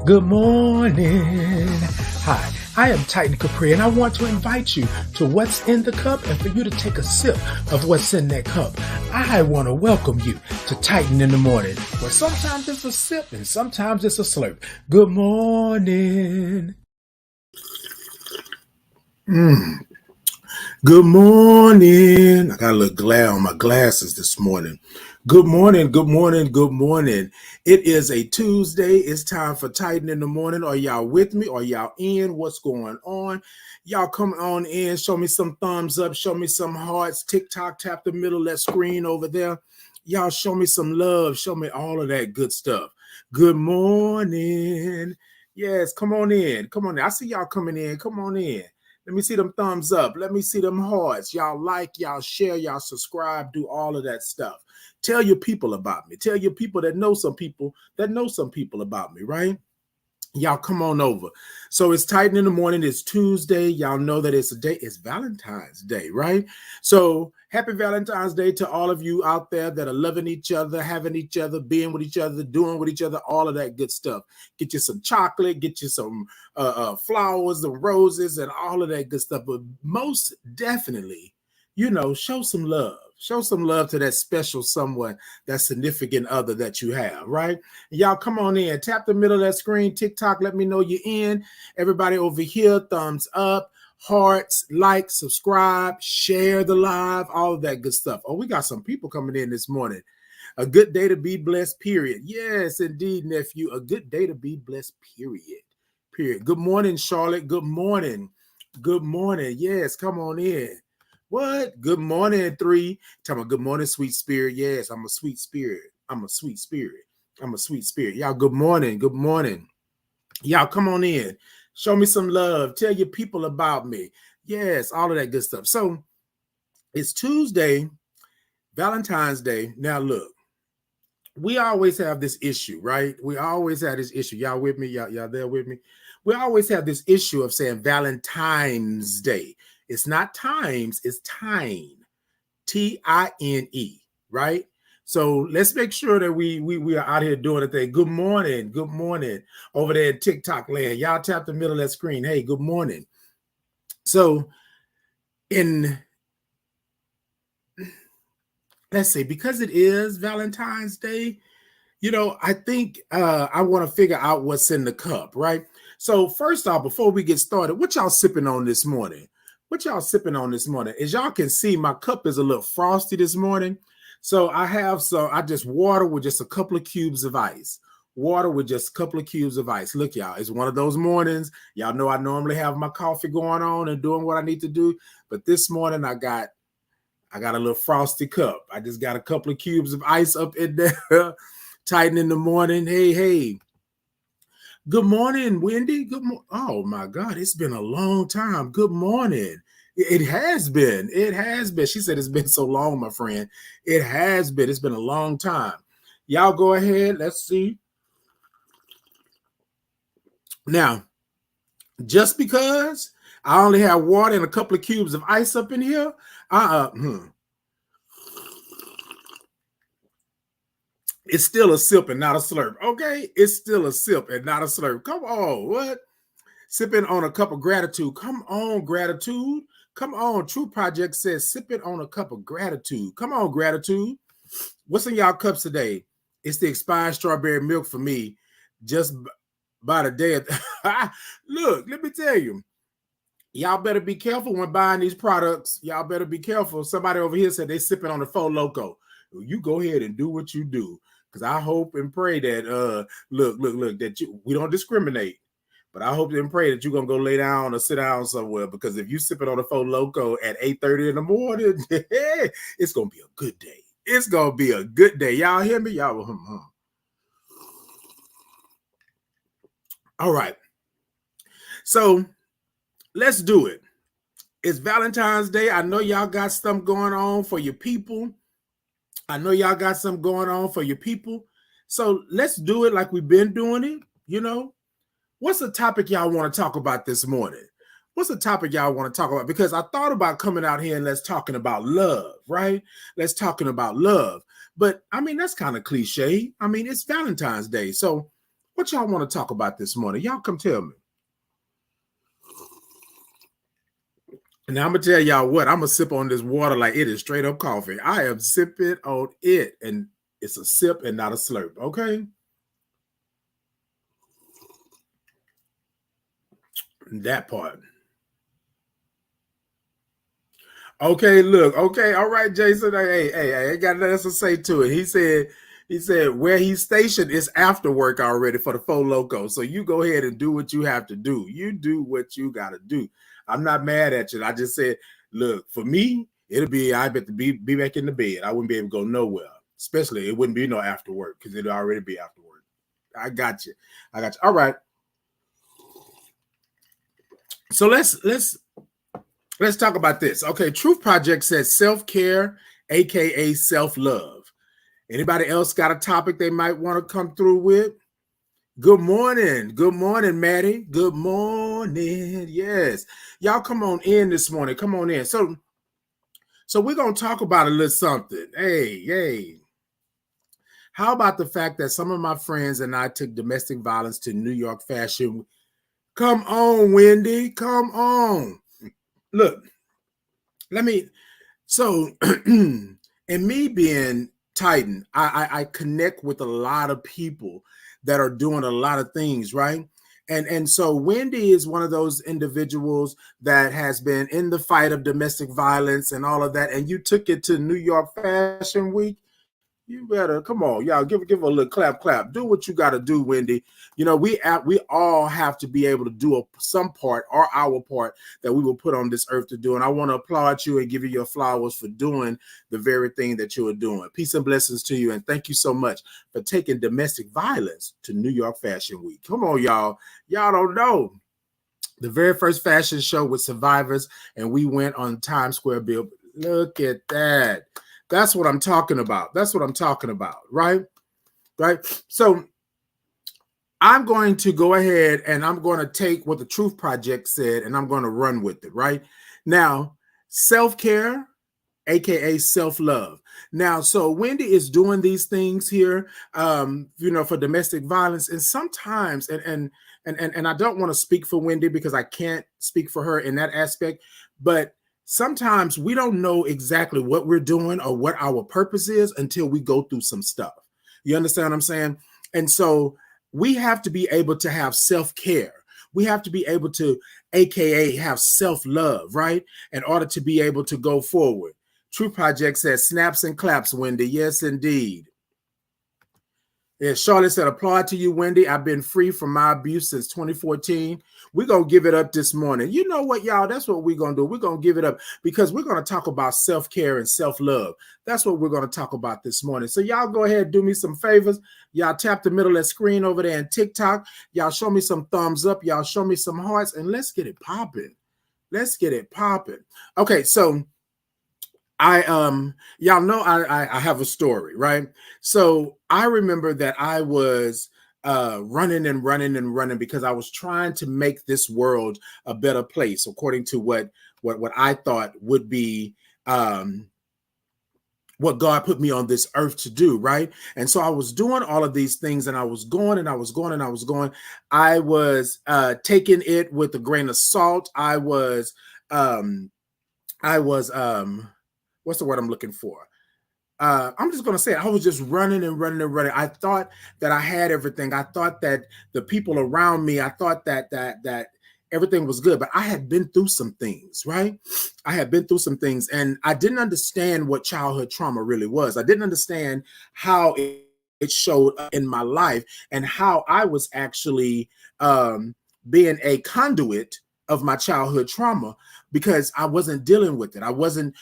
Good morning. Hi, I am Titan Capri, and I want to invite you to what's in the cup and for you to take a sip of what's in that cup. I want to welcome you to Titan in the Morning, where sometimes it's a sip and sometimes it's a slurp. Good morning. Good morning. I got a little glare on my glasses this morning. Good morning, good morning, good morning. It is a Tuesday. It's time for Titan in the Morning. Are y'all with me? Are y'all in? What's going on? Y'all come on in. Show me some thumbs up. Show me some hearts. TikTok, tap the middle of that screen over there. Y'all show me some love. Show me all of that good stuff. Good morning. Yes, come on in. Come on in. I see y'all coming in. Come on in. Let me see them thumbs up. Let me see them hearts. Y'all like, y'all share, y'all subscribe, do all of that stuff. Tell your people about me. Tell your people that know some people about me, right? Y'all come on over. So it's Titan in the Morning. It's Tuesday. Y'all know that it's Valentine's Day, right? So happy Valentine's Day to all of you out there that are loving each other, having each other, being with each other, doing with each other, all of that good stuff. Get you some chocolate, get you some flowers, the roses, and all of that good stuff. But most definitely, show some love. Show some love to that special someone, that significant other that you have, right? Y'all come on in. Tap the middle of that screen. TikTok, let me know you're in. Everybody over here, thumbs up, hearts, like, subscribe, share the live, all of that good stuff. Oh, we got some people coming in this morning. A good day to be blessed, period. Yes, indeed, nephew. A good day to be blessed, period. Period. Good morning, Charlotte. Good morning. Good morning. Yes, come on in. What? Good morning, 3. Tell me, good morning, sweet spirit. Yes, I'm a sweet spirit. I'm a sweet spirit. I'm a sweet spirit. Y'all, good morning. Good morning. Y'all, come on in. Show me some love. Tell your people about me. Yes, all of that good stuff. So it's Tuesday, Valentine's Day. Now, look, we always have this issue, right? We always have this issue. Y'all with me? Y'all there with me? We always have this issue of saying Valentine's Day. It's not times, it's time. T-I-N-E, right? So let's make sure that we are out here doing a thing. Good morning. Good morning. Over there in TikTok land. Y'all tap the middle of that screen. Hey, good morning. So let's see, because it is Valentine's Day, I think I want to figure out what's in the cup, right? So first off, before we get started, what y'all sipping on this morning? What y'all sipping on this morning? As y'all can see, my cup is a little frosty this morning. So I just water with just a couple of cubes of ice. Water with just a couple of cubes of ice. Look, y'all, it's one of those mornings. Y'all know I normally have my coffee going on and doing what I need to do. But this morning I got a little frosty cup. I just got a couple of cubes of ice up in there. Titan in the morning. Hey. Good morning, Wendy. Good morning. Oh my God, it's been a long time. Good morning. It has been. It has been. She said it's been so long, my friend. It has been. It's been a long time. Y'all go ahead. Let's see. Now, just because I only have water and a couple of cubes of ice up in here, it's still a sip and not a slurp. Okay, it's still a sip and not a slurp. Come on, what? Sipping on a cup of gratitude. Come on, gratitude. Come on. True Project says sipping on a cup of gratitude. Come on, gratitude. What's in y'all cups today? It's the expired strawberry milk for me. Just by the day. Look, let me tell you. Y'all better be careful when buying these products. Y'all better be careful. Somebody over here said they sipping on the Four Loko. You go ahead and do what you do. Because I hope and pray that, look, that we don't discriminate. But I hope and pray that you're going to go lay down or sit down somewhere, because if you sipping on a Four Loko at 8:30 in the morning, it's going to be a good day. It's going to be a good day. Y'all hear me? Y'all. All right. So let's do it. It's Valentine's Day. I know y'all got something going on for your people. So let's do it like we've been doing it, What's the topic y'all want to talk about this morning? What's the topic y'all want to talk about? Because I thought about coming out here and let's talking about love, right? Let's talking about love. But I mean, that's kind of cliche. I mean, it's Valentine's Day. So What y'all want to talk about this morning? Y'all come tell me. And I'm gonna tell y'all what, I'm gonna sip on this water like it is straight up coffee. I am sipping on it, and it's a sip and not a slurp. Okay, that part. Okay, look. Okay, all right, Jason. Hey, I ain't got nothing else to say to it. He said where he's stationed is after work already for the Four Locos. So you go ahead and do what you have to do. You do what you got to do. I'm not mad at you. I just said, look, for me, it'll be I bet to be back in the bed. I wouldn't be able to go nowhere. Especially it wouldn't be no after work because it'll already be after work. I got you. I got you. All right. So let's talk about this. Okay, Truth Project says self-care, aka self-love. Anybody else got a topic they might want to come through with? Good morning. Good morning, Maddie. Good morning. Yes. Y'all come on in this morning. Come on in. So we're going to talk about a little something. Hey. How about the fact that some of my friends and I took domestic violence to New York Fashion? Come on, Wendy. Come on. Look, so and me being Titan, I connect with a lot of people that are doing a lot of things, right? And so Wendy is one of those individuals that has been in the fight of domestic violence and all of that, and you took it to New York Fashion Week. You better come on, y'all. Give a little clap. Do what you got to do, Wendy. You know we all have to be able to do some part or our part that we will put on this earth to do. And I want to applaud you and give you your flowers for doing the very thing that you are doing. Peace and blessings to you, and thank you so much for taking domestic violence to New York Fashion Week. Come on, y'all. Y'all don't know. The very first fashion show with survivors, and we went on Times Square Bill. Look at that. That's what I'm talking about. Right? Right. So I'm going to go ahead and I'm going to take what the Truth Project said and I'm going to run with it. Right now, self-care, aka self-love. Now, so Wendy is doing these things here, for domestic violence, and sometimes, and I don't want to speak for Wendy because I can't speak for her in that aspect, but sometimes we don't know exactly what we're doing or what our purpose is until we go through some stuff. You understand what I'm saying? And so we have to be able to have self-care. We have to be able to, aka have self-love, right? In order to be able to go forward. True Project says snaps and claps, Wendy. Yes, indeed. Yeah, Charlotte said, applaud to you, Wendy. I've been free from my abuse since 2014. We're going to give it up this morning. You know what, y'all? That's what we're going to do. We're going to give it up because we're going to talk about self-care and self-love. That's what we're going to talk about this morning. So y'all go ahead and do me some favors. Y'all tap the middle of the screen over there in TikTok. Y'all show me some thumbs up. Y'all show me some hearts, and let's get it popping. Let's get it popping. Okay, so y'all know I have a story, right? So I remember that I was running because I was trying to make this world a better place according to what I thought would be what God put me on this earth to do, right? And so I was doing all of these things, and I was going. I was taking it with a grain of salt. I was what's the word I'm looking for? I'm just going to say it. I was just running. I thought that I had everything. I thought that the people around me, I thought that everything was good, but I had been through some things, right? I had been through some things, and I didn't understand what childhood trauma really was. I didn't understand how it showed up in my life and how I was actually being a conduit of my childhood trauma because I wasn't dealing with it. I wasn't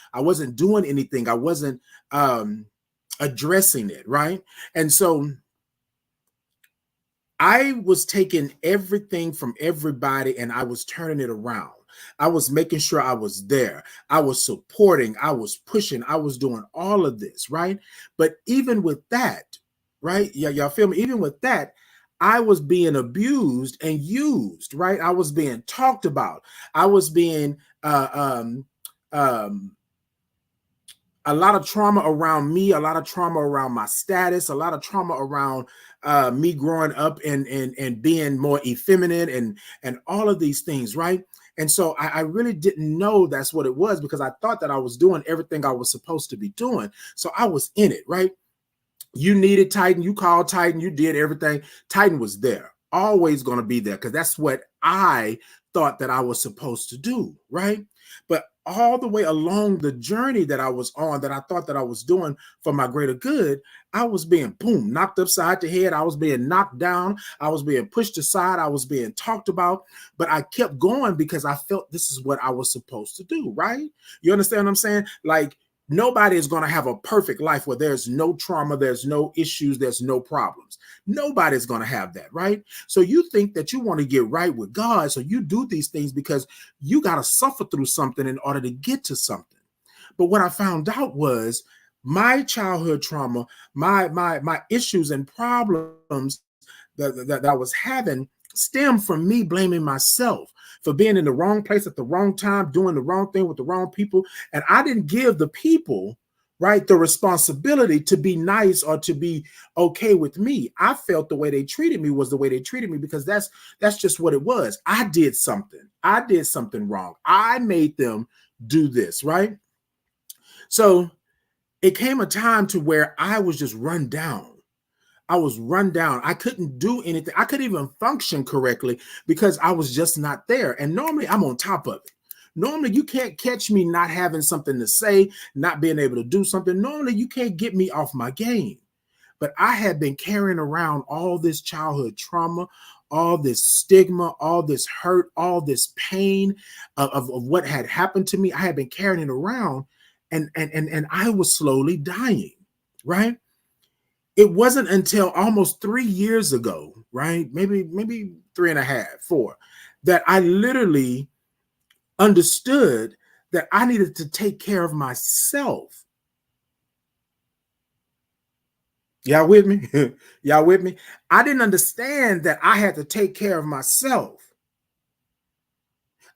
doing anything. I wasn't addressing it, right? And so I was taking everything from everybody and I was turning it around. I was making sure I was there. I was supporting, I was pushing, I was doing all of this, right? But even with that, right? Yeah, y'all feel me? Even with that, I was being abused and used, right? I was being talked about. I was being a lot of trauma around me, a lot of trauma around my status, a lot of trauma around me growing up and being more effeminate and all of these things, right? And so I really didn't know that's what it was, because I thought that I was doing everything I was supposed to be doing. So I was in it, right? You needed Titan, you called Titan, you did everything. Titan was there, always going to be there, because that's what I thought that I was supposed to do, right? But all the way along the journey that I was on, that I thought that I was doing for my greater good, I was being, boom, knocked upside the head. I was being knocked down. I was being pushed aside. I was being talked about. But I kept going because I felt this is what I was supposed to do, right? You understand what I'm saying? Like, nobody is going to have a perfect life where there's no trauma, there's no issues, there's no problems. Nobody's going to have that, right? So you think that you want to get right with God, so you do these things because you got to suffer through something in order to get to something. But what I found out was my childhood trauma, my issues and problems that I was having stem from me blaming myself for being in the wrong place at the wrong time, doing the wrong thing with the wrong people. And I didn't give the people, right, the responsibility to be nice or to be okay with me. I felt the way they treated me was the way they treated me, because that's just what it was. I did something. I did something wrong. I made them do this, right? So it came a time to where I was just run down. I was run down. I couldn't do anything. I couldn't even function correctly because I was just not there. And normally I'm on top of it. Normally you can't catch me not having something to say, not being able to do something. Normally you can't get me off my game. But I had been carrying around all this childhood trauma, all this stigma, all this hurt, all this pain of what had happened to me. I had been carrying it around, and I was slowly dying, right? It wasn't until almost 3 years ago, right? Maybe 3.5, 4, that I literally understood that I needed to take care of myself. Y'all with me? Y'all with me? I didn't understand that I had to take care of myself.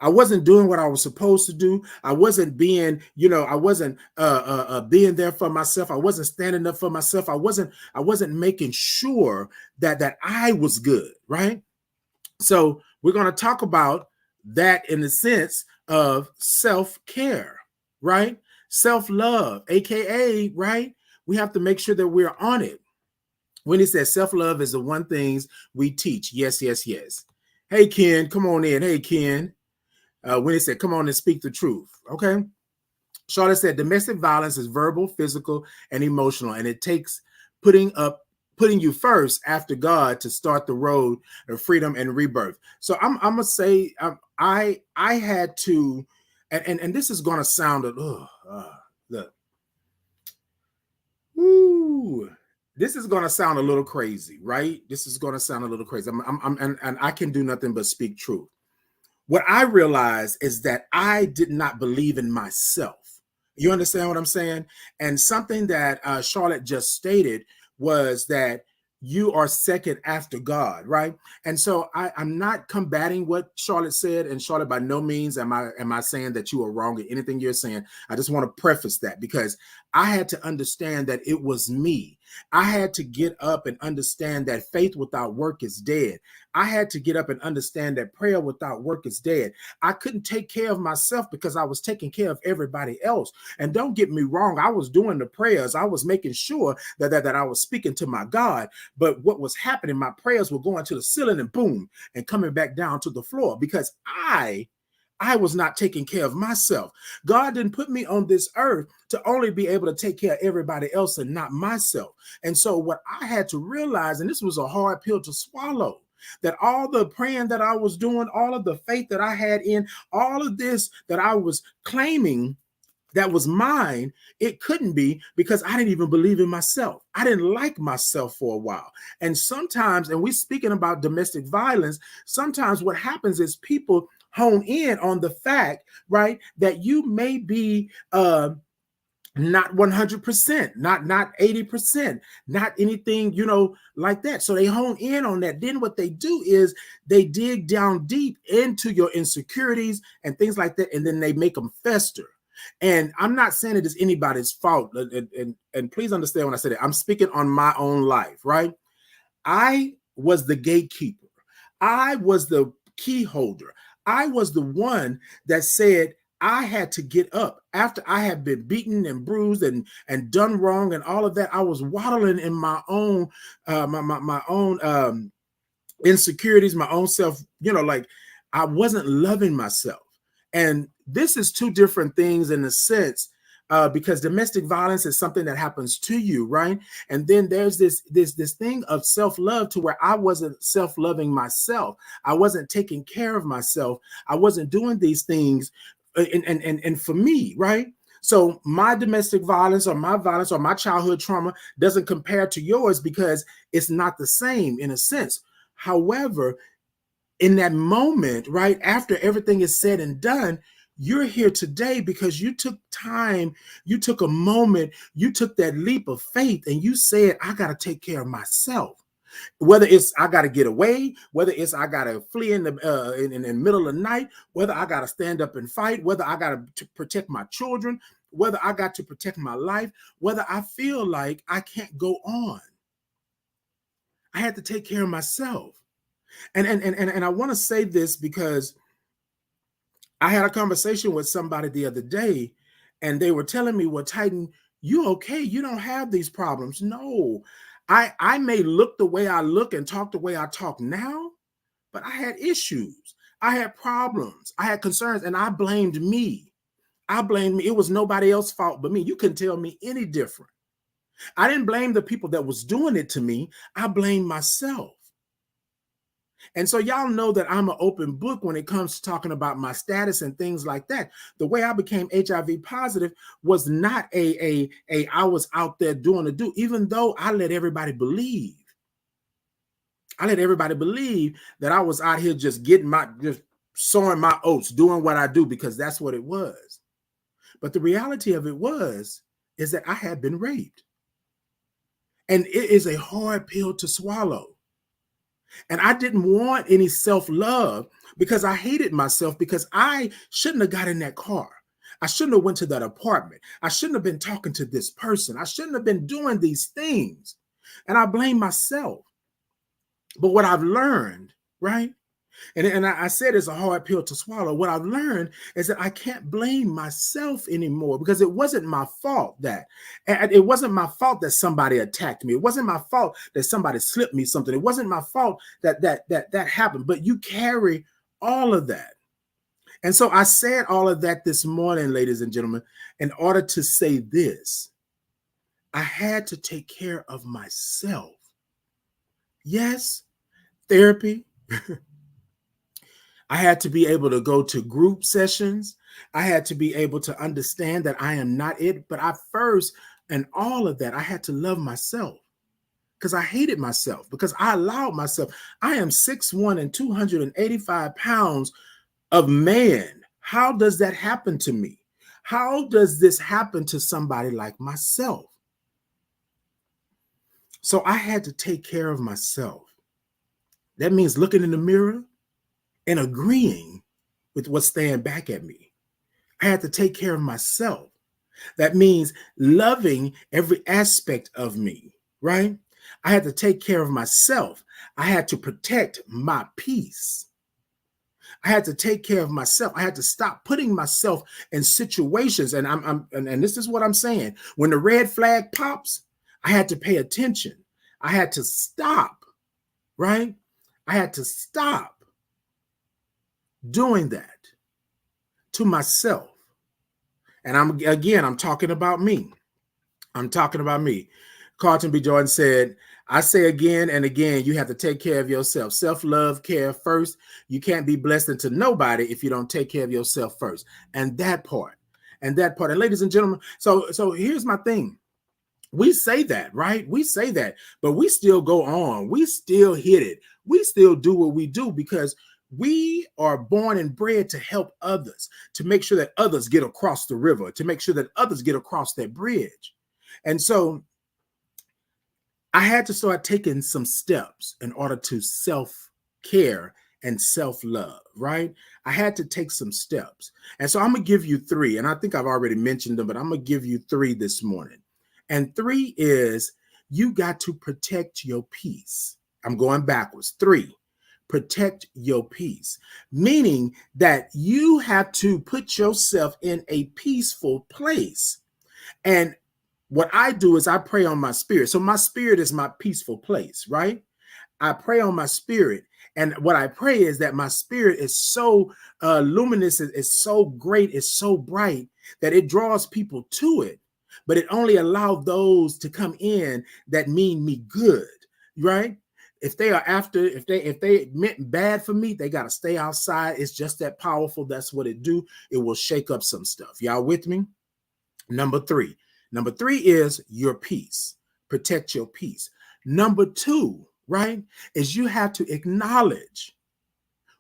I wasn't doing what I was supposed to do. I wasn't being, I wasn't being there for myself. I wasn't standing up for myself. I wasn't making sure that I was good, right? So we're going to talk about that in the sense of self-care, right? Self-love, AKA, right? We have to make sure that we're on it. When it says self-love is the one things we teach. Yes, yes, yes. Hey, Ken, come on in. Hey, Ken. When it said, come on and speak the truth. Okay. Charlotte said, domestic violence is verbal, physical, and emotional. And it takes putting you first after God to start the road of freedom and rebirth. So I'm going to say, I had to, and this is going to sound, look, woo, this is going to sound a little crazy, right? This is going to sound a little crazy. And I can do nothing but speak truth. What I realized is that I did not believe in myself. You understand what I'm saying? And something that Charlotte just stated was that you are second after God, right? And so I'm not combating what Charlotte said. And Charlotte, by no means am I saying that you are wrong in anything you're saying. I just want to preface that, because I had to understand that it was me. I had to get up and understand that faith without work is dead. I had to get up and understand that prayer without work is dead. I couldn't take care of myself because I was taking care of everybody else. And don't get me wrong, I was doing the prayers. I was making sure that I was speaking to my God. But what was happening, my prayers were going to the ceiling and boom, and coming back down to the floor, because I was not taking care of myself. God didn't put me on this earth to only be able to take care of everybody else and not myself. And so what I had to realize, and this was a hard pill to swallow, that all the praying that I was doing, all of the faith that I had in, all of this that I was claiming that was mine, it couldn't be, because I didn't even believe in myself. I didn't like myself for a while. And sometimes, and we're speaking about domestic violence, sometimes what happens is people hone in on the fact, right, that you may be not 100%, not 80%, not anything, like that. So they hone in on that. Then what they do is they dig down deep into your insecurities and things like that, and then they make them fester. And I'm not saying it is anybody's fault. And please understand when I say that, I'm speaking on my own life, right? I was the gatekeeper. I was the key holder. I was the one that said I had to get up after I had been beaten and bruised and done wrong and all of that. I was waddling in my own my own insecurities, my own self, like I wasn't loving myself. And this is two different things in a sense, because domestic violence is something that happens to you, right? And then there's this thing of self-love to where I wasn't self-loving myself. I wasn't taking care of myself. I wasn't doing these things. And for me, right? So my domestic violence or my childhood trauma doesn't compare to yours because it's not the same in a sense. However, in that moment, right after everything is said and done, you're here today because you took time, you took a moment, you took that leap of faith and you said, I got to take care of myself. Whether it's I got to get away, whether it's I got to flee in the middle of the night, whether I got to stand up and fight, whether I got to protect my children, whether I got to protect my life, whether I feel like I can't go on. I had to take care of myself. And I want to say this because I had a conversation with somebody the other day, and they were telling me, "Well, Titan, you okay? You don't have these problems." No, I may look the way I look and talk the way I talk now, but I had issues. I had problems. I had concerns, and I blamed me. I blamed me. It was nobody else's fault but me. You couldn't tell me any different. I didn't blame the people that was doing it to me. I blamed myself. And so y'all know that I'm an open book when it comes to talking about my status and things like that. The way I became HIV positive was not a I was out there doing a do, even though I let everybody believe. I let everybody believe that I was out here just just sowing my oats, doing what I do because that's what it was. But the reality of it is that I had been raped. And it is a hard pill to swallow. And I didn't want any self-love because I hated myself because I shouldn't have got in that car. I shouldn't have went to that apartment. I shouldn't have been talking to this person. I shouldn't have been doing these things. And I blame myself. But what I've learned, right? And I said it's a hard pill to swallow. What I've learned is that I can't blame myself anymore because it wasn't my fault it wasn't my fault that somebody attacked me. It wasn't my fault that somebody slipped me something. It wasn't my fault that happened. But you carry all of that. And so I said all of that this morning, ladies and gentlemen, in order to say this. I had to take care of myself. Yes, therapy. I had to be able to go to group sessions. I had to be able to understand that I am not it. But I first, and all of that, I had to love myself because I hated myself, because I allowed myself. I am 6'1" and 285 pounds of man. How does that happen to me? How does this happen to somebody like myself? So I had to take care of myself. That means looking in the mirror and agreeing with what's staring back at me. I had to take care of myself. That means loving every aspect of me, right? I had to take care of myself. I had to protect my peace. I had to take care of myself. I had to stop putting myself in situations. And and this is what I'm saying. When the red flag pops, I had to pay attention. I had to stop, right? I had to stop doing that to myself. And I'm talking about me. I'm talking about me. Carlton B. Jordan said, I say again and again, you have to take care of yourself. Self-love, care first. You can't be blessed into nobody if you don't take care of yourself first. And that part. And ladies and gentlemen, so here's my thing. We say that, right? We say that, but we still go on. We still hit it. We still do what we do because we are born and bred to help others, to make sure that others get across the river, to make sure that others get across that bridge. And so I had to start taking some steps in order to self-care and self-love, right? I had to take some steps. And so I'm going to give you three, and I think I've already mentioned them, but I'm going to give you three this morning. And three is you got to protect your peace. I'm going backwards. 3, protect your peace, meaning that you have to put yourself in a peaceful place. And what I do is I pray on my spirit. So my spirit is my peaceful place, right? I pray on my spirit. And what I pray is that my spirit is so luminous, is so great, is so bright that it draws people to it. But it only allows those to come in that mean me good, right? If they are after, if they meant bad for me, they got to stay outside. It's just that powerful. That's what it do. It will shake up some stuff. Y'all with me? Number 3. Number 3 is your peace. Protect your peace. Number 2, right, is you have to acknowledge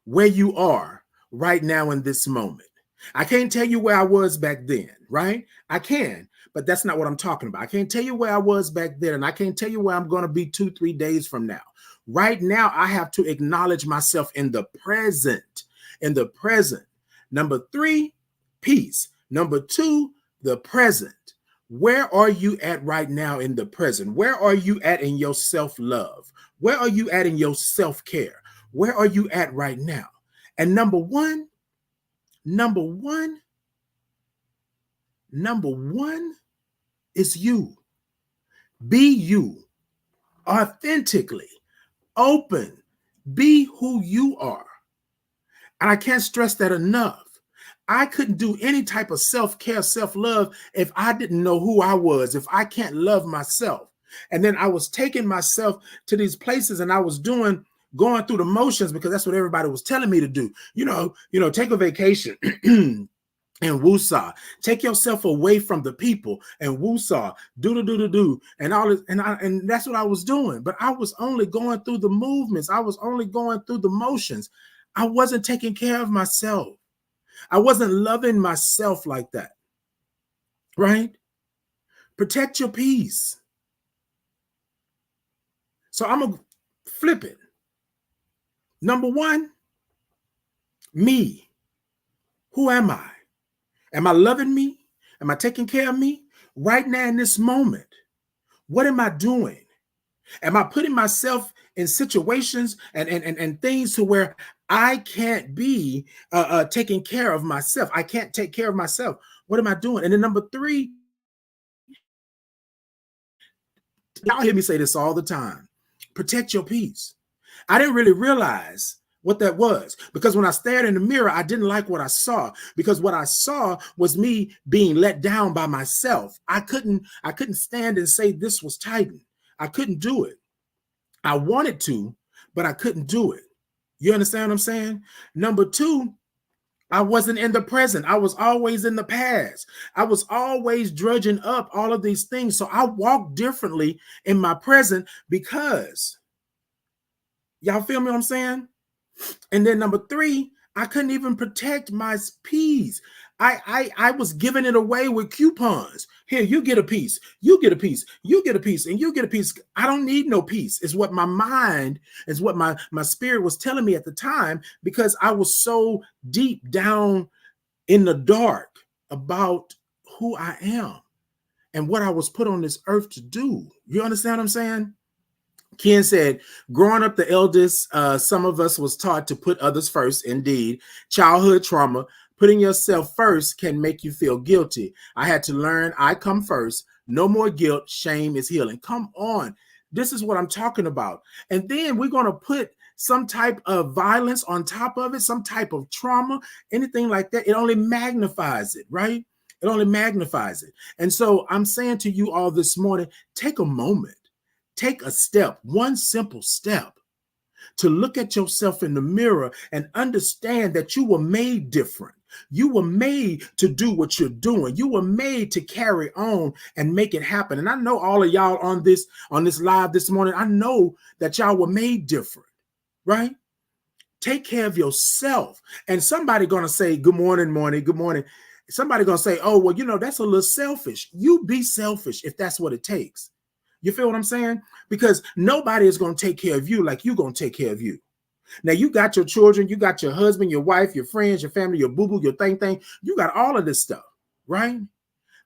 where you are right now in this moment. I can't tell you where I was back then, right? I can, but that's not what I'm talking about. I can't tell you where I was back then, and I can't tell you where I'm going to be 2-3 days from now. Right now, I have to acknowledge myself in the present. In the present. Number 3, peace. Number 2, the present. Where are you at right now in the present? Where are you at in your self-love? Where are you at in your self-care? Where are you at right now? And number one is you. Be you authentically, open, be who you are. And I can't stress that enough. I couldn't do any type of self-care, self-love if I didn't know who I was, if I can't love myself. And then I was taking myself to these places and I was going through the motions because that's what everybody was telling me to do. You know, take a vacation and woosah. Take yourself away from the people and woosah. Do and all this. And that's what I was doing. But I was only going through the movements. I was only going through the motions. I wasn't taking care of myself. I wasn't loving myself like that, right? Protect your peace. So I'm going to flip it. Number 1, me. Who am I? Am I loving me? Am I taking care of me? Right now in this moment, what am I doing? Am I putting myself in situations and things to where I can't be taking care of myself? I can't take care of myself. What am I doing? And then number 3, y'all hear me say this all the time. Protect your peace. I didn't really realize what that was because when I stared in the mirror, I didn't like what I saw because what I saw was me being let down by myself. I couldn't stand and say this was Titan. I couldn't do it. I wanted to, but I couldn't do it. You understand what I'm saying? Number 2, I wasn't in the present. I was always in the past. I was always drudging up all of these things. So I walk differently in my present because, y'all feel me what I'm saying? And then number 3, I couldn't even protect my peace. I was giving it away with coupons. Here, you get a piece, you get a piece, you get a piece, and you get a piece. I don't need no peace. Is what my mind, is what my spirit was telling me at the time because I was so deep down in the dark about who I am and what I was put on this earth to do. You understand what I'm saying? Ken said, growing up the eldest, some of us was taught to put others first. Indeed, childhood trauma, putting yourself first can make you feel guilty. I had to learn I come first. No more guilt. Shame is healing. Come on. This is what I'm talking about. And then we're going to put some type of violence on top of it, some type of trauma, anything like that. It only magnifies it, right? It only magnifies it. And so I'm saying to you all this morning, take a moment. Take a step, one simple step to look at yourself in the mirror and understand that you were made different. You were made to do what you're doing. You were made to carry on and make it happen. And I know all of y'all on this live this morning, I know that y'all were made different, right? Take care of yourself. And somebody going to say, good morning, good morning. Somebody going to say, oh, well, that's a little selfish. You be selfish if that's what it takes. You feel what I'm saying? Because nobody is going to take care of you like you're going to take care of you. Now, you got your children, you got your husband, your wife, your friends, your family, your boo-boo, your thing. You got all of this stuff, right?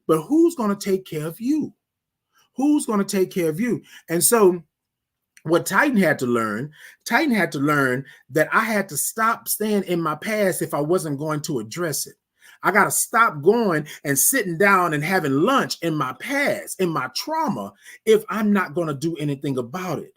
But who's going to take care of you? Who's going to take care of you? And so What Titan had to learn that I had to stop staying in my past if I wasn't going to address it. I got to stop going and sitting down and having lunch in my past, in my trauma, if I'm not going to do anything about it.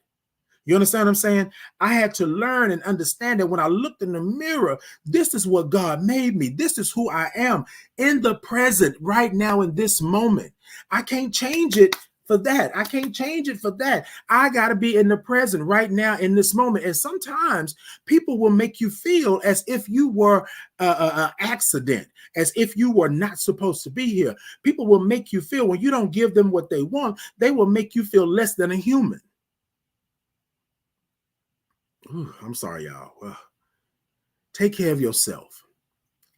You understand what I'm saying? I had to learn and understand that when I looked in the mirror, this is what God made me. This is who I am in the present, right now, in this moment. I can't change it for that. I can't change it for that. I got to be in the present right now in this moment. And sometimes people will make you feel as if you were an accident, as if you were not supposed to be here. People will make you feel when you don't give them what they want, they will make you feel less than a human. Ooh, I'm sorry, y'all. Well, take care of yourself.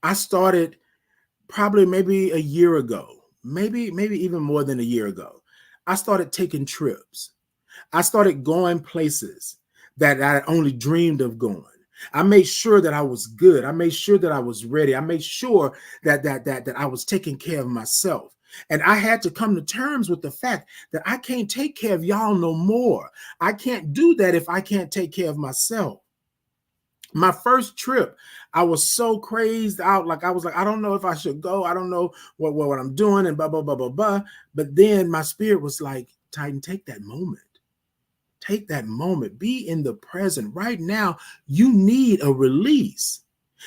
I started probably maybe a year ago, maybe even more than a year ago. I started taking trips. I started going places that I only dreamed of going. I made sure that I was good. I made sure that I was ready. I made sure that I was taking care of myself. And I had to come to terms with the fact that I can't take care of y'all no more. I can't do that if I can't take care of myself. My first trip, I was so crazed out. Like I was like, I don't know if I should go. I don't know what I'm doing and blah, blah, blah, blah, blah. But then my spirit was like, Titan, take that moment. Take that moment. Be in the present. Right now, you need a release.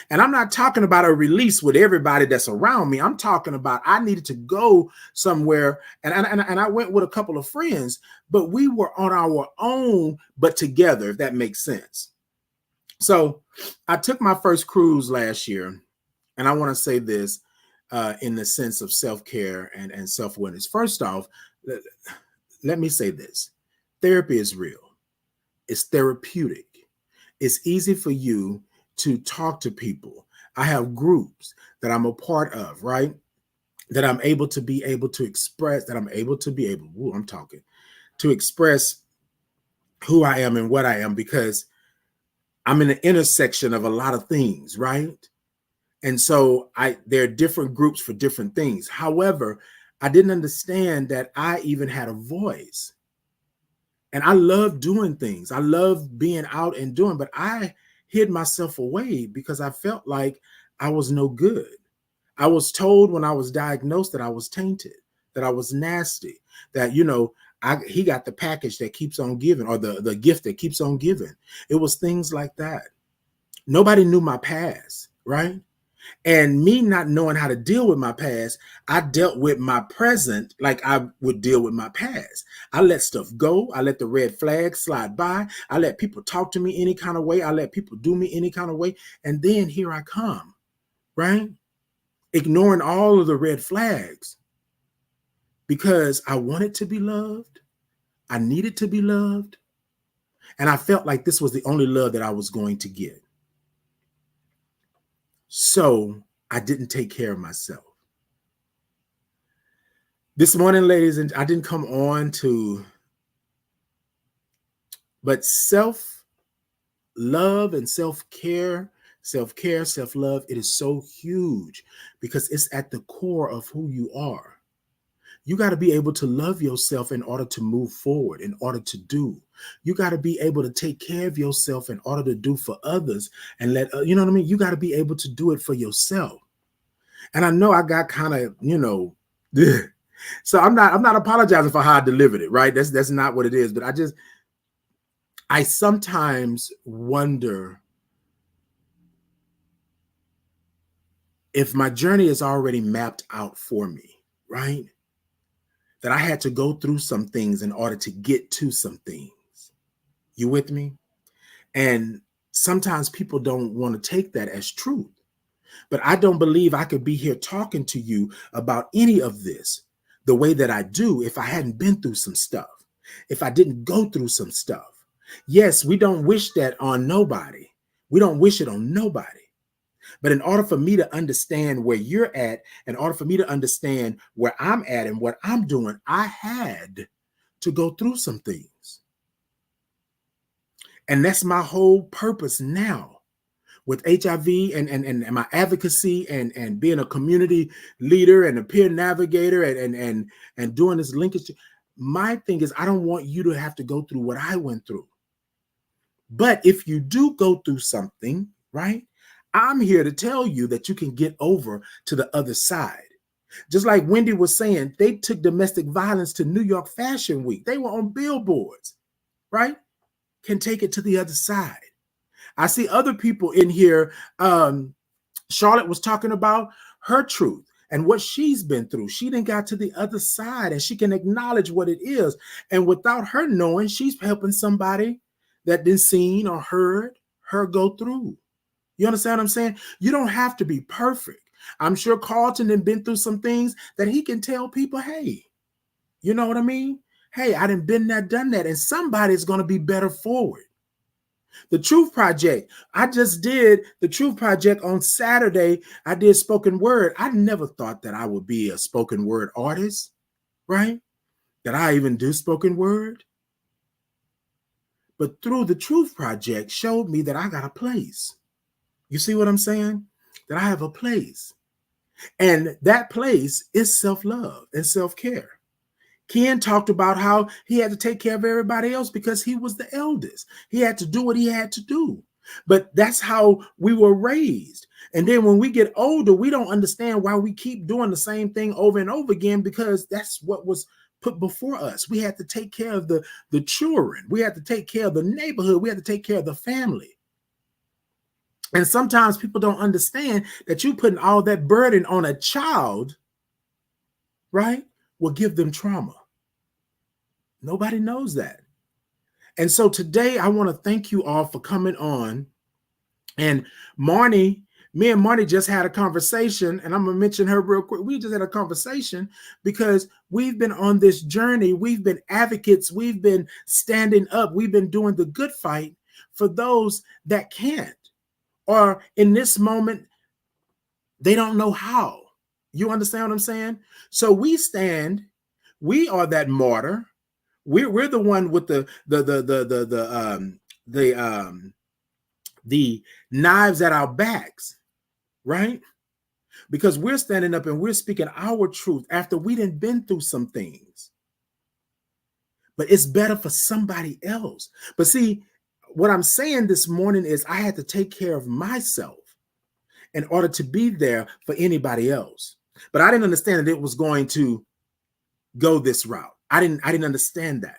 And I'm not talking about a release with everybody that's around me. I'm talking about I needed to go somewhere. And I went with a couple of friends, but we were on our own, but together, if that makes sense. So I took my first cruise last year. And I want to say this in the sense of self-care and self-awareness. First off, let me say this. Therapy is real. It's therapeutic. It's easy for you to talk to people. I have groups that I'm a part of, right? That I'm able to express, to express who I am and what I am, because I'm in the intersection of a lot of things, right? And so there are different groups for different things. However, I didn't understand that I even had a voice. And I love doing things. I love being out and doing, but I hid myself away because I felt like I was no good. I was told when I was diagnosed that I was tainted, that I was nasty, that, he got the package that keeps on giving, or the gift that keeps on giving. It was things like that. Nobody knew my past, right? And me not knowing how to deal with my past, I dealt with my present like I would deal with my past. I let stuff go. I let the red flags slide by. I let people talk to me any kind of way. I let people do me any kind of way. And then here I come, right? Ignoring all of the red flags because I wanted to be loved. I needed to be loved. And I felt like this was the only love that I was going to get. So I didn't take care of myself. This morning, ladies, and I didn't come on but self-love and self-care, self-love, it is so huge because it's at the core of who you are. You got to be able to love yourself in order to move forward, in order to do. You got to be able to take care of yourself in order to do for others and you know what I mean? You got to be able to do it for yourself. And I know I got kind of, so I'm not apologizing for how I delivered it, right? That's not what it is. But I sometimes wonder if my journey is already mapped out for me, right? That I had to go through some things in order to get to some things. You with me? And sometimes people don't want to take that as truth. But I don't believe I could be here talking to you about any of this the way that I do if I hadn't been through some stuff, if I didn't go through some stuff. Yes, we don't wish that on nobody. We don't wish it on nobody. But in order for me to understand where you're at, in order for me to understand where I'm at and what I'm doing, I had to go through some things. And that's my whole purpose now with HIV and my advocacy and being a community leader and a peer navigator and doing this linkage. My thing is, I don't want you to have to go through what I went through. But if you do go through something, right, I'm here to tell you that you can get over to the other side. Just like Wendy was saying, they took domestic violence to New York Fashion Week. They were on billboards, right? Can take it to the other side. I see other people in here. Charlotte was talking about her truth and what she's been through. She didn't got to the other side and she can acknowledge what it is. And without her knowing, she's helping somebody that didn't seen or heard her go through. You understand what I'm saying? You don't have to be perfect. I'm sure Carlton had been through some things that he can tell people, hey, you know what I mean? Hey, I done been there, done that. And somebody's going to be better forward. The Truth Project. I just did the Truth Project on Saturday. I did spoken word. I never thought that I would be a spoken word artist, right? That I even do spoken word. But through the Truth Project showed me that I got a place. You see what I'm saying? That I have a place. And that place is self-love and self-care. Ken talked about how he had to take care of everybody else because he was the eldest. He had to do what he had to do. But that's how we were raised. And then when we get older, we don't understand why we keep doing the same thing over and over again, because that's what was put before us. We had to take care of the children. We had to take care of the neighborhood. We had to take care of the family. And sometimes people don't understand that you putting all that burden on a child, right, will give them trauma. Nobody knows that. And so today I want to thank you all for coming on. And Marnie, me and Marnie just had a conversation, and I'm going to mention her real quick. We just had a conversation because we've been on this journey. We've been advocates. We've been standing up. We've been doing the good fight for those that can't. Or in this moment, they don't know how. You understand what I'm saying? So we stand. We are that martyr. We're the one with the knives at our backs, right? Because we're standing up and we're speaking our truth after we done been through some things. But it's better for somebody else. But see, what I'm saying this morning is I had to take care of myself in order to be there for anybody else. But I didn't understand that it was going to go this route. I didn't understand that.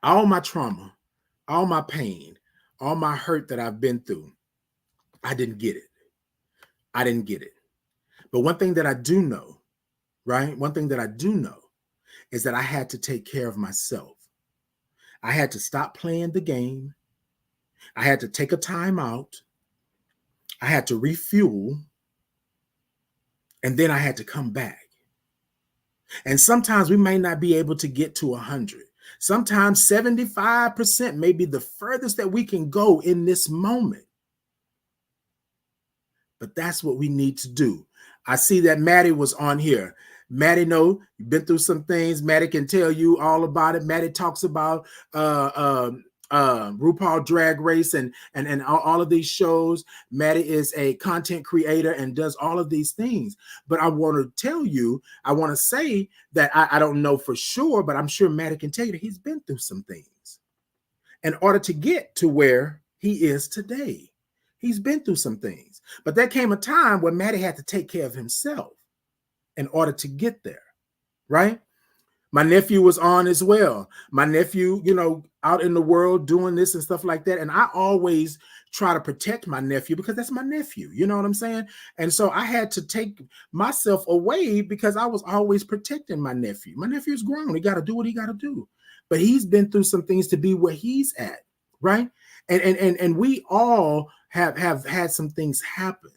All my trauma, all my pain, all my hurt that I've been through, I didn't get it. I didn't get it. But one thing that I do know, right? One thing that I do know is that I had to take care of myself. I had to stop playing the game. I had to take a time out. I had to refuel. And then I had to come back. And sometimes we may not be able to get to 100. Sometimes 75% may be the furthest that we can go in this moment. But that's what we need to do. I see that Maddie was on here. Maddie, know you've been through some things. Maddie can tell you all about it. Maddie talks about RuPaul Drag Race and all of these shows. Maddie is a content creator and does all of these things. But I want to tell you, I want to say that I don't know for sure, but I'm sure Maddie can tell you that he's been through some things in order to get to where he is today. He's been through some things. But there came a time where Maddie had to take care of himself in order to get there, right? My nephew was on as well. My nephew, out in the world doing this and stuff like that. And I always try to protect my nephew because that's my nephew. You know what I'm saying? And so I had to take myself away because I was always protecting my nephew. My nephew's grown. He got to do what he got to do. But he's been through some things to be where he's at, right? And we all have had some things happen.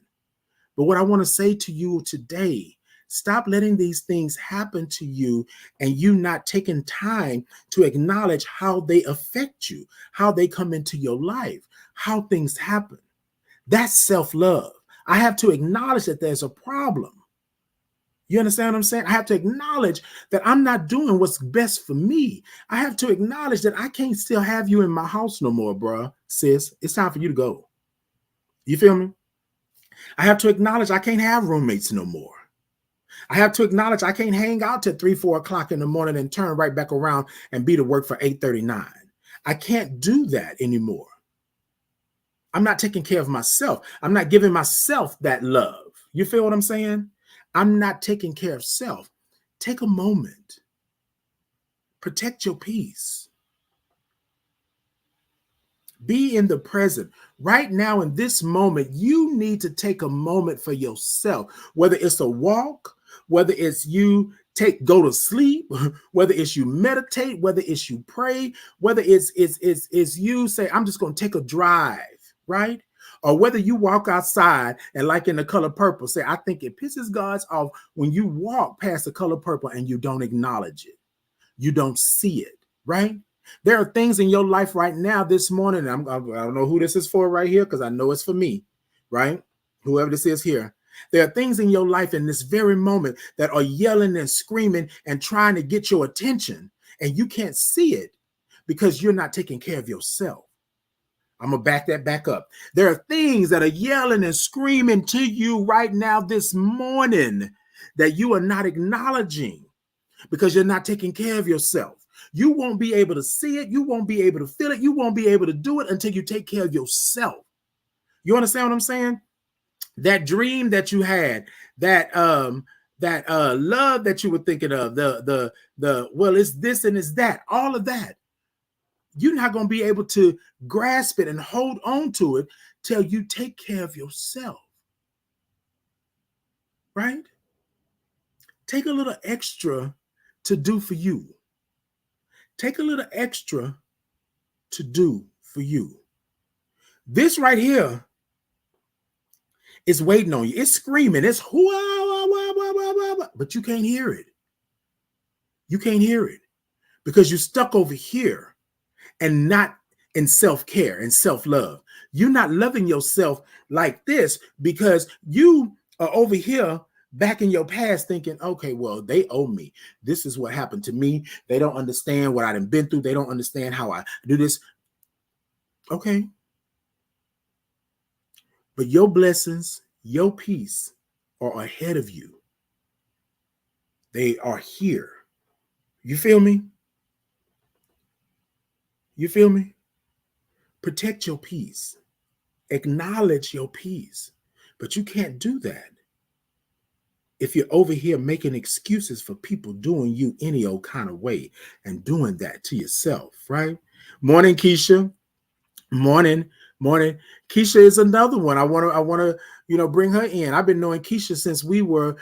But what I want to say to you today, stop letting these things happen to you and you not taking time to acknowledge how they affect you, how they come into your life, how things happen. That's self-love. I have to acknowledge that there's a problem. You understand what I'm saying? I have to acknowledge that I'm not doing what's best for me. I have to acknowledge that I can't still have you in my house no more, bruh, sis. It's time for you to go. You feel me? I have to acknowledge I can't have roommates no more. I have to acknowledge I can't hang out till 3, 4 o'clock in the morning and turn right back around and be to work for 8:39. I can't do that anymore. I'm not taking care of myself. I'm not giving myself that love. You feel what I'm saying? I'm not taking care of self. Take a moment. Protect your peace. Be in the present. Right now, in this moment, you need to take a moment for yourself, whether it's a walk, whether it's you go to sleep, whether it's you meditate, whether it's you pray, whether it's you say, I'm just going to take a drive, right? Or whether you walk outside and, like in The Color Purple, say, I think it pisses God off when you walk past The Color Purple and you don't acknowledge it. You don't see it, right? There are things in your life right now this morning. I don't know who this is for right here, because I know it's for me, right? Whoever this is here. There are things in your life in this very moment that are yelling and screaming and trying to get your attention, and you can't see it because you're not taking care of yourself. I'm going to back that back up. There are things that are yelling and screaming to you right now this morning that you are not acknowledging because you're not taking care of yourself. You won't be able to see it. You won't be able to feel it. You won't be able to do it until you take care of yourself. You understand what I'm saying? That dream that you had, that love that you were thinking of, well, it's this and it's that, all of that. You're not going to be able to grasp it and hold on to it till you take care of yourself. Right? Take a little extra to do for you. Take a little extra to do for you. This right here is waiting on you. It's screaming. It's but you can't hear it. You can't hear it because you're stuck over here and not in self-care and self-love. You're not loving yourself like this because you are over here back in your past thinking, okay, well, they owe me. This is what happened to me. They don't understand what I've been through. They don't understand how I do this. Okay. But your blessings, your peace are ahead of you. They are here. You feel me? You feel me? Protect your peace. Acknowledge your peace. But you can't do that if you're over here making excuses for people doing you any old kind of way and doing that to yourself, right? Morning, Keisha. Morning. Keisha is another one. I want to, bring her in. I've been knowing Keisha since we were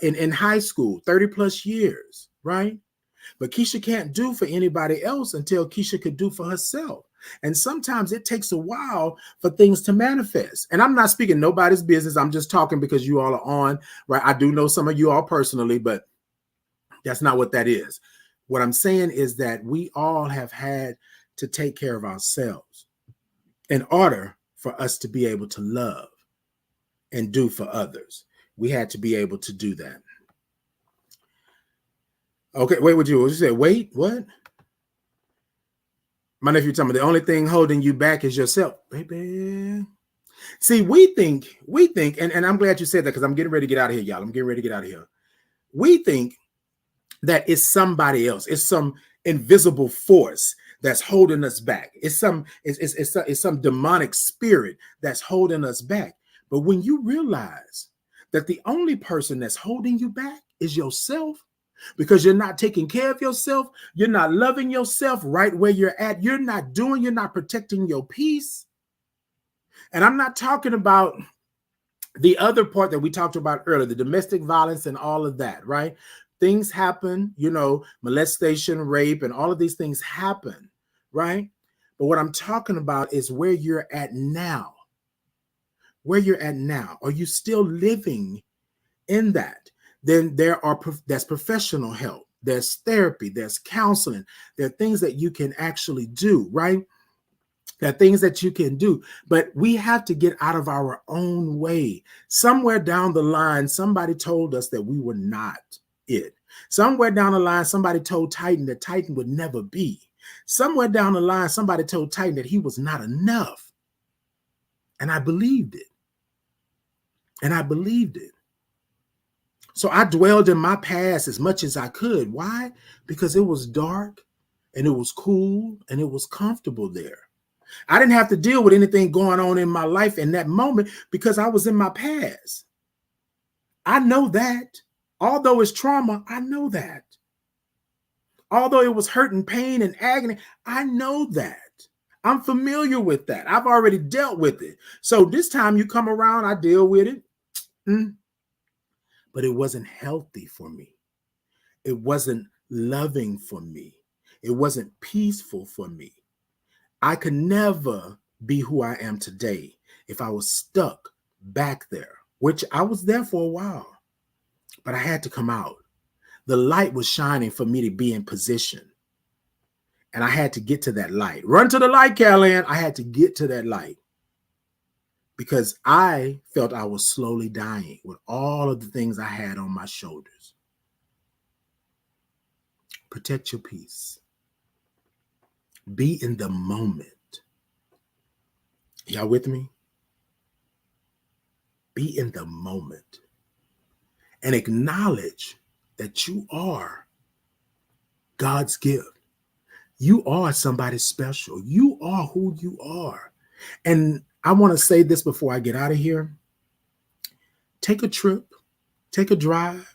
in high school, 30 plus years, right? But Keisha can't do for anybody else until Keisha could do for herself. And sometimes it takes a while for things to manifest. And I'm not speaking nobody's business. I'm just talking because you all are on, right? I do know some of you all personally, but that's not what that is. What I'm saying is that we all have had to take care of ourselves in order for us to be able to love and do for others. We had to be able to do that. Okay, wait, what you say? Wait, what? My nephew told me the only thing holding you back is yourself, baby. See, we think, and I'm glad you said that because I'm getting ready to get out of here, y'all. I'm getting ready to get out of here. We think that it's somebody else. It's some invisible force that's holding us back. It's some demonic spirit that's holding us back. But when you realize that the only person that's holding you back is yourself, because you're not taking care of yourself, you're not loving yourself right where you're at, you're not protecting your peace. And I'm not talking about the other part that we talked about earlier, the domestic violence and all of that, right? Things happen, molestation, rape, and all of these things happen, right? But what I'm talking about is where you're at now. Where you're at now. Are you still living in that? Then that's professional help. There's therapy, there's counseling. There are things that you can actually do, right? There are things that you can do, but we have to get out of our own way. Somewhere down the line, somebody told us that we were not it. Somewhere down the line, somebody told Titan that Titan would never be. Somewhere down the line, somebody told Titan that he was not enough. And I believed it. So I dwelled in my past as much as I could. Why? Because it was dark. and it was cool and it was comfortable there. I didn't have to deal with anything going on in my life in that moment because I was in my past. I know that. Although it's trauma, I know that. Although it was hurt and pain and agony, I know that. I'm familiar with that. I've already dealt with it. So this time you come around, I deal with it. But it wasn't healthy for me. It wasn't loving for me. It wasn't peaceful for me. I could never be who I am today if I was stuck back there, which I was there for a while, but I had to come out. The light was shining for me to be in position. And I had to get to that light. Run to the light, Caroline. I had to get to that light because I felt I was slowly dying with all of the things I had on my shoulders. Protect your peace. Be in the moment. Y'all with me? Be in the moment and acknowledge that you are God's gift. You are somebody special. You are who you are. And I want to say this before I get out of here. Take a trip, take a drive,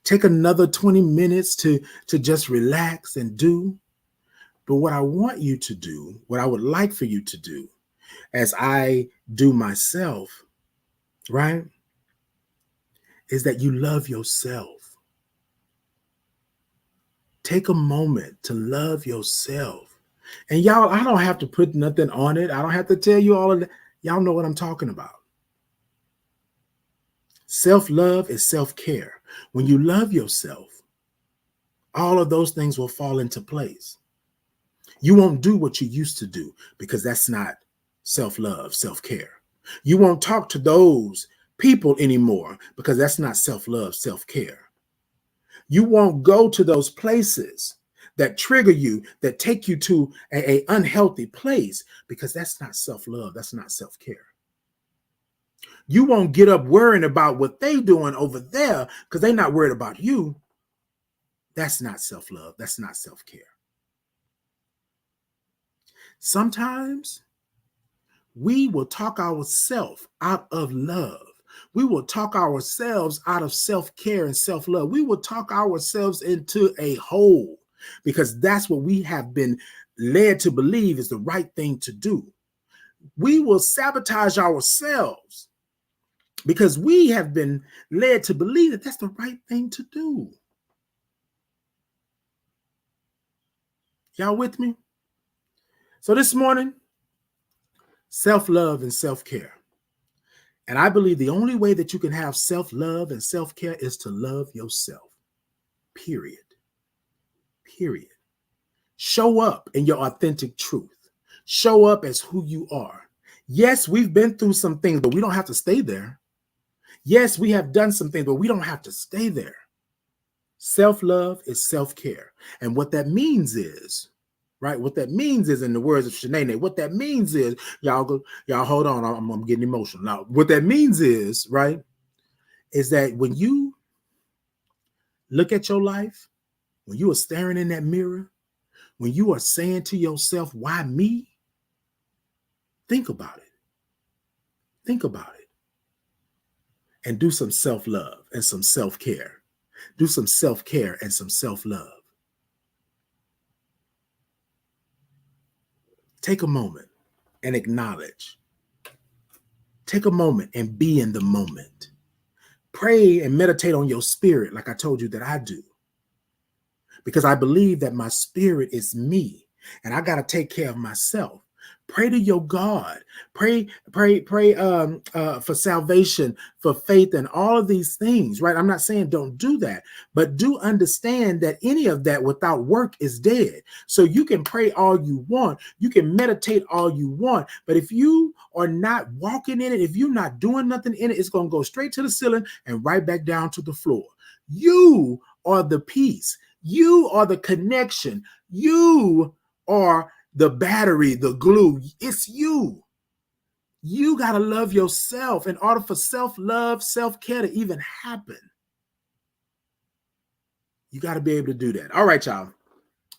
take another 20 minutes to just relax and do. But what I want you to do, what I would like for you to do, as I do myself, right, is that you love yourself. Take a moment to love yourself. And y'all, I don't have to put nothing on it. I don't have to tell you all of that. Y'all know what I'm talking about. Self-love is self-care. When you love yourself, all of those things will fall into place. You won't do what you used to do because that's not self-love, self-care. You won't talk to those people anymore because that's not self-love, self-care. You won't go to those places that trigger you, that take you to an unhealthy place because that's not self-love, that's not self-care. You won't get up worrying about what they doing over there because they're not worried about you. That's not self-love, that's not self-care. Sometimes we will talk ourselves out of love. We will talk ourselves out of self-care and self-love. We will talk ourselves into a hole because that's what we have been led to believe is the right thing to do. We will sabotage ourselves because we have been led to believe that that's the right thing to do. Y'all with me? So this morning, self-love and self-care. And I believe the only way that you can have self-love and self-care is to love yourself. Period. Period. Show up in your authentic truth. Show up as who you are. Yes, we've been through some things, but we don't have to stay there. Yes, we have done some things, but we don't have to stay there. Self-love is self-care. And what that means is, right? What that means is, in the words of Shanae, what that means is, y'all hold on, I'm getting emotional. Now, what that means is, right, is that when you look at your life, when you are staring in that mirror, when you are saying to yourself, why me? Think about it. Think about it. And do some self-love and some self-care. Do some self-care and some self-love. Take a moment and acknowledge. Take a moment and be in the moment. Pray and meditate on your spirit like I told you that I do. Because I believe that my spirit is me and I got to take care of myself. Pray to your God. Pray for salvation, for faith, and all of these things, right? I'm not saying don't do that, but do understand that any of that without work is dead. So you can pray all you want. You can meditate all you want. But if you are not walking in it, if you're not doing nothing in it, it's going to go straight to the ceiling and right back down to the floor. You are the peace. You are the connection. You are the battery, the glue. It's you. You got to love yourself in order for self-love, self-care to even happen. You got to be able to do that. All right, y'all.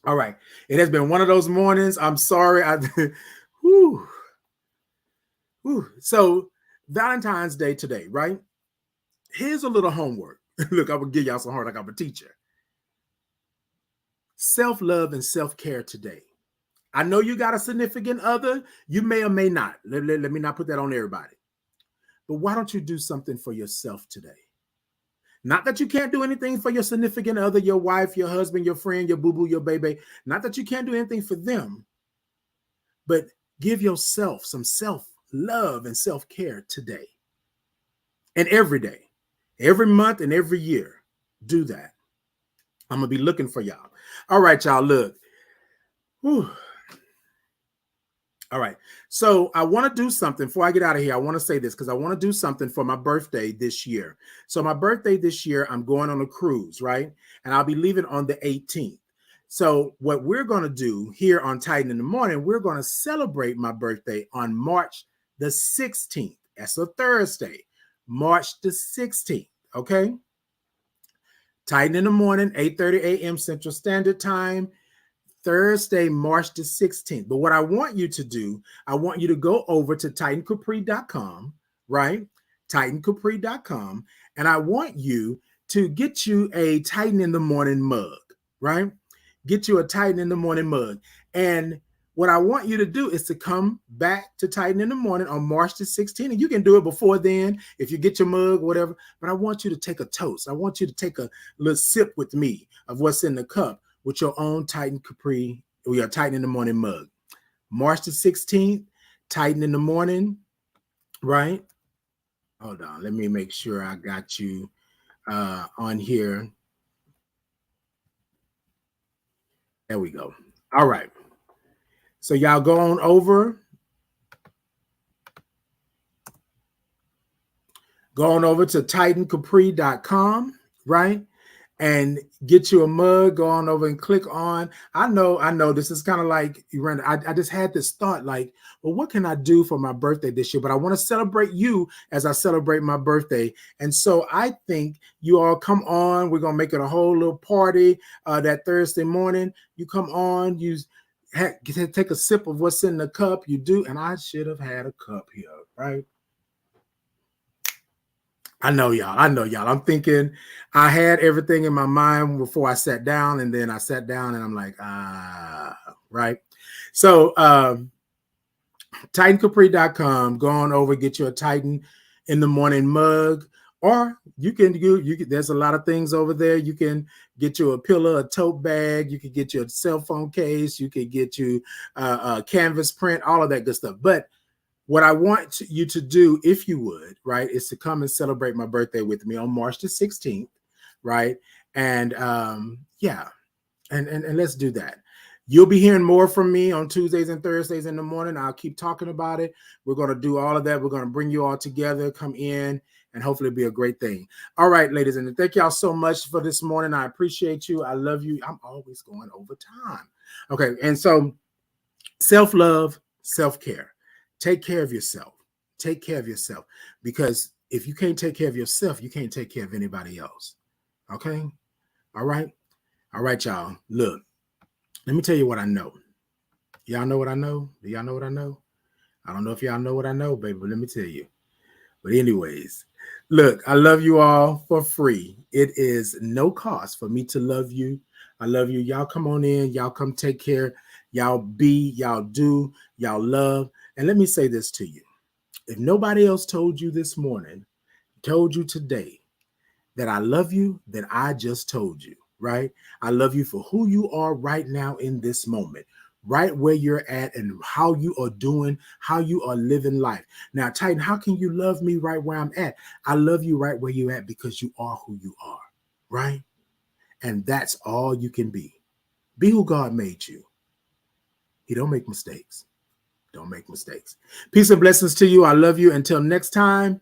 All right. It has been one of those mornings. I'm sorry. Whew, whew. So Valentine's Day today, right? Here's a little homework. Look, I will give y'all some homework like I'm a teacher. Self-love and self-care today. I know you got a significant other. You may or may not. Let me not put that on everybody. But why don't you do something for yourself today? Not that you can't do anything for your significant other, your wife, your husband, your friend, your boo-boo, your baby. Not that you can't do anything for them, but give yourself some self-love and self-care today and every day, every month and every year. Do that. I'm going to be looking for y'all. All right, y'all, look. Whew. All right. So I want to do something before I get out of here. I want to say this because I want to do something for my birthday this year. So my birthday this year, I'm going on a cruise, right? And I'll be leaving on the 18th. So what we're going to do here on Titan in the Morning, we're going to celebrate my birthday on March the 16th. That's a Thursday, March the 16th. Okay. Titan in the Morning, 8:30 a.m. Central Standard Time. Thursday, March the 16th. But what I want you to do, I want you to go over to TitanCapri.com, right? TitanCapri.com. And I want you to get you a Titan in the Morning mug, right? Get you a Titan in the Morning mug. And what I want you to do is to come back to Titan in the Morning on March the 16th. And you can do it before then if you get your mug, whatever. But I want you to take a toast. I want you to take a little sip with me of what's in the cup with your own Titan Capri or your Titan in the Morning mug. March the 16th, Titan in the Morning, right? Hold on. Let me make sure I got you on here. There we go. All right. So y'all go on over. Go on over to TitanCapri.com, right? And get you a mug. Go on over and click on. I know this is kind of like I just had this thought like, well, what can I do for my birthday this year? But I want to celebrate you as I celebrate my birthday. And so I think you all come on. We're gonna make it a whole little party that Thursday morning. You come on, take a sip of what's in the cup. You do, and I should have had a cup here, right? I know y'all. I'm thinking I had everything in my mind before I sat down, and then I sat down and I'm like, right. So TitanCapri.com, go on over, get you a Titan in the Morning mug, or you can there's a lot of things over there. You can get you a pillow, a tote bag, you can get you a cell phone case, you can get you a canvas print, all of that good stuff. But what I want you to do, if you would, right, is to come and celebrate my birthday with me on March the 16th, right? And yeah, and let's do that. You'll be hearing more from me on Tuesdays and Thursdays in the morning. I'll keep talking about it. We're going to do all of that. We're going to bring you all together, come in, and hopefully be a great thing. All right, ladies, and thank y'all so much for this morning. I appreciate you. I love you. I'm always going over time. Okay, and so self-love, self-care. Take care of yourself. Take care of yourself. Because if you can't take care of yourself, you can't take care of anybody else. Okay? All right? All right, y'all. Look, let me tell you what I know. Y'all know what I know? Do y'all know what I know? I don't know if y'all know what I know, baby, but let me tell you. But anyways, look, I love you all for free. It is no cost for me to love you. I love you. Y'all come on in. Y'all come take care. Y'all be, y'all do, y'all love. And let me say this to you. If nobody else told you this morning, told you today that I love you, then I just told you, right? I love you for who you are right now in this moment, right where you're at and how you are doing, how you are living life. Now, Titan, how can you love me right where I'm at? I love you right where you're at because you are who you are, right? And that's all you can be. Be who God made you. He don't make mistakes. Don't make mistakes. Peace and blessings to you. I love you. Until next time.